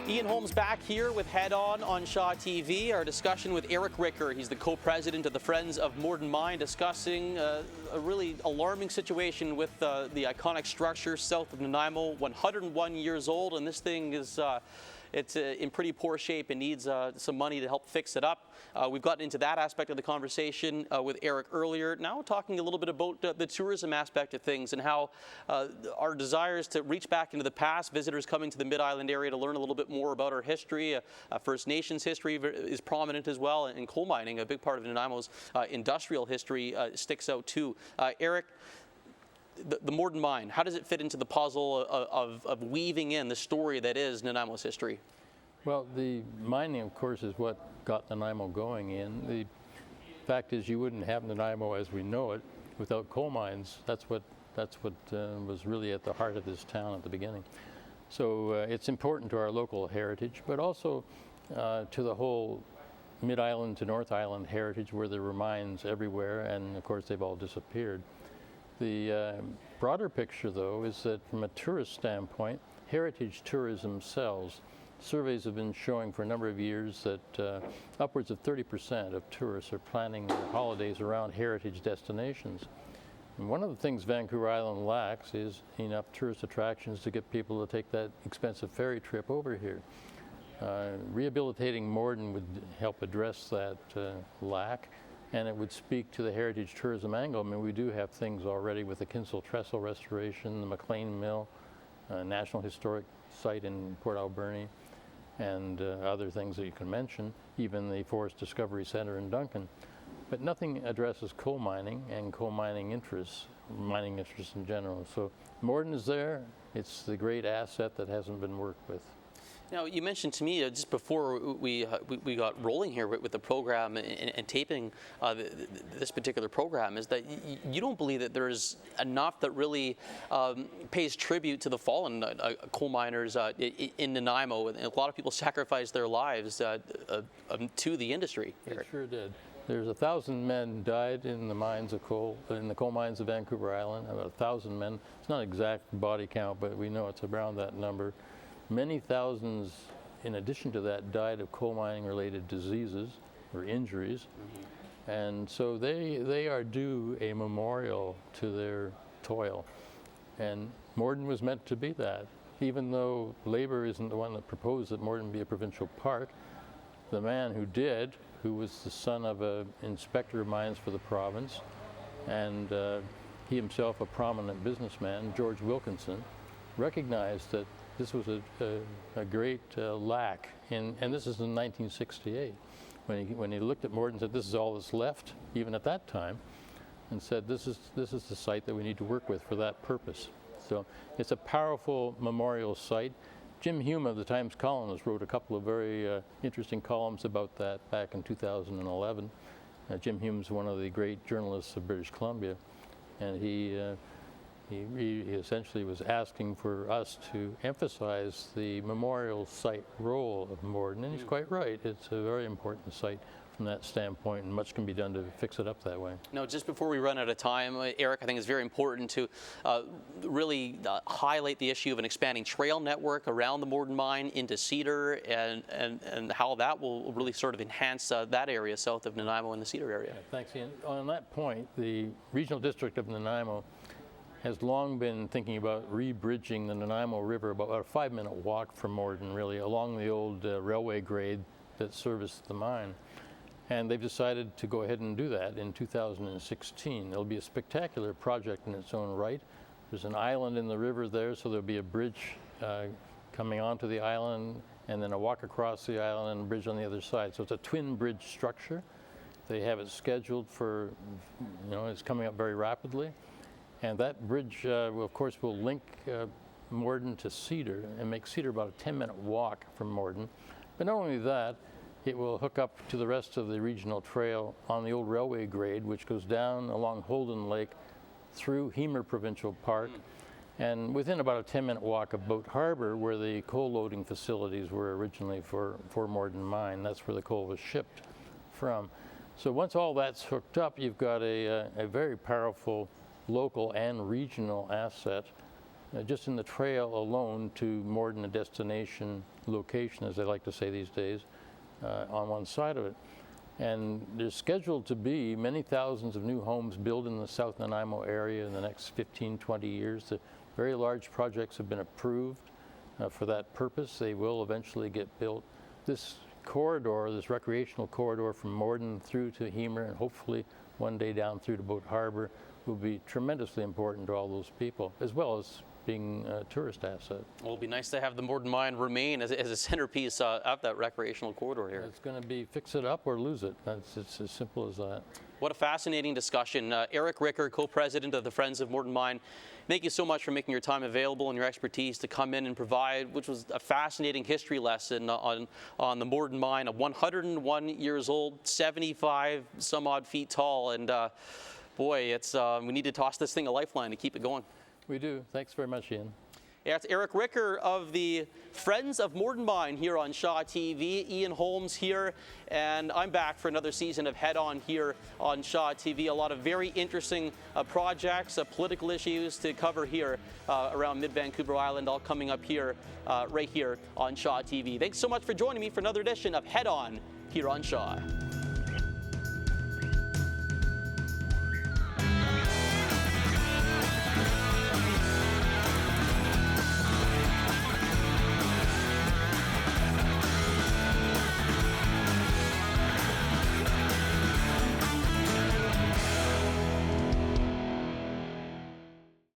Ian Holmes back here with Head On Shaw TV. Our discussion with Eric Ricker. He's the co-president of the Friends of Morden Mine, discussing a really alarming situation with the iconic structure south of Nanaimo, 101 years old, and this thing is it's in pretty poor shape and needs some money to help fix it up. We've gotten into that aspect of the conversation with Eric earlier. Now talking a little bit about the tourism aspect of things and how our desires to reach back into the past, visitors coming to the Mid-Island area to learn a little bit more about our history. First Nations history is prominent as well, and coal mining, a big part of Nanaimo's industrial history, sticks out too. Eric, the Morden Mine, how does it fit into the puzzle of weaving in the story that is Nanaimo's history? Well, the mining, of course, is what got Nanaimo going in. The fact is, you wouldn't have Nanaimo as we know it without coal mines. That's what was really at the heart of this town at the beginning. So it's important to our local heritage, but also to the whole Mid-Island to North Island heritage, where there were mines everywhere, and of course they've all disappeared. The broader picture, though, is that from a tourist standpoint, heritage tourism sells. Surveys have been showing for a number of years that upwards of 30% of tourists are planning their holidays around heritage destinations. And one of the things Vancouver Island lacks is enough tourist attractions to get people to take that expensive ferry trip over here. Rehabilitating Morden would help address that lack, and it would speak to the heritage tourism angle. I mean, we do have things already with the Kinsale Trestle restoration, the McLean Mill, National Historic Site in Port Alberni, and other things that you can mention, even the Forest Discovery Center in Duncan. But nothing addresses coal mining and coal mining interests in general. So Morden is there. It's the great asset that hasn't been worked with. Now, you mentioned to me just before we got rolling here with the program and taping this particular program is that you don't believe that there's enough that really pays tribute to the fallen coal miners in Nanaimo, and a lot of people sacrificed their lives to the industry. They sure did. There's 1,000 men died in the mines of coal, in the coal mines of Vancouver Island. About 1,000 men. It's not exact body count, but we know it's around that number. Many thousands, in addition to that, died of coal mining related diseases or injuries. And so they are due a memorial to their toil. And Morden was meant to be that. Even though Labour isn't the one that proposed that Morden be a provincial park, the man who did, who was the son of an inspector of mines for the province, and he himself a prominent businessman, George Wilkinson, recognized that this was a great lack, and this is in 1968, when he looked at Morden and said, this is all that's left, even at that time, and said, this is the site that we need to work with for that purpose. So it's a powerful memorial site. Jim Hume of the Times Colonist wrote a couple of very interesting columns about that back in 2011. Jim Hume's one of the great journalists of British Columbia, and he essentially was asking for us to emphasize the memorial site role of Morden, and he's quite right. It's a very important site from that standpoint, and much can be done to fix it up that way. Now, just before we run out of time, Eric, I think it's very important to really highlight the issue of an expanding trail network around the Morden Mine into Cedar, and how that will really sort of enhance that area south of Nanaimo and the Cedar area. Yeah, thanks, Ian. On that point, the Regional District of Nanaimo has long been thinking about re-bridging the Nanaimo River about a 5-minute walk from Morden, really, along the old railway grade that serviced the mine. And they've decided to go ahead and do that in 2016. It'll be a spectacular project in its own right. There's an island in the river there, so there'll be a bridge coming onto the island, and then a walk across the island and a bridge on the other side. So it's a twin bridge structure. They have it scheduled for, it's coming up very rapidly. And that bridge, of course, will link Morden to Cedar and make Cedar about a 10-minute walk from Morden. But not only that, it will hook up to the rest of the regional trail on the old railway grade, which goes down along Holden Lake through Hemer Provincial Park, and within about a 10-minute walk of Boat Harbor, where the coal loading facilities were originally for Morden Mine. That's where the coal was shipped from. So once all that's hooked up, you've got a very powerful local and regional asset just in the trail alone to Morden, a destination location, as they like to say these days, on one side of it. And there's scheduled to be many thousands of new homes built in the South Nanaimo area in the next 15, 20 years. The very large projects have been approved for that purpose. They will eventually get built. This corridor, this recreational corridor from Morden through to Hemer and hopefully one day down through to Boat Harbor will be tremendously important to all those people, as well as being a tourist asset. Well, it'll be nice to have the Morden Mine remain as a centerpiece of that recreational corridor here. It's going to be fix it up or lose it. It's as simple as that. What a fascinating discussion. Eric Ricker, co-president of the Friends of Morden Mine, thank you so much for making your time available and your expertise to come in and provide, which was a fascinating history lesson on the Morden Mine, 101 years old, 75 some odd feet tall, and boy, we need to toss this thing a lifeline to keep it going. We do. Thanks very much, Ian. Yeah, it's Eric Ricker of the Friends of Morden Mine here on Shaw TV. Ian Holmes here, and I'm back for another season of Head On here on Shaw TV. A lot of very interesting projects, political issues to cover here around mid-Vancouver Island, all coming up here, right here on Shaw TV. Thanks so much for joining me for another edition of Head On here on Shaw.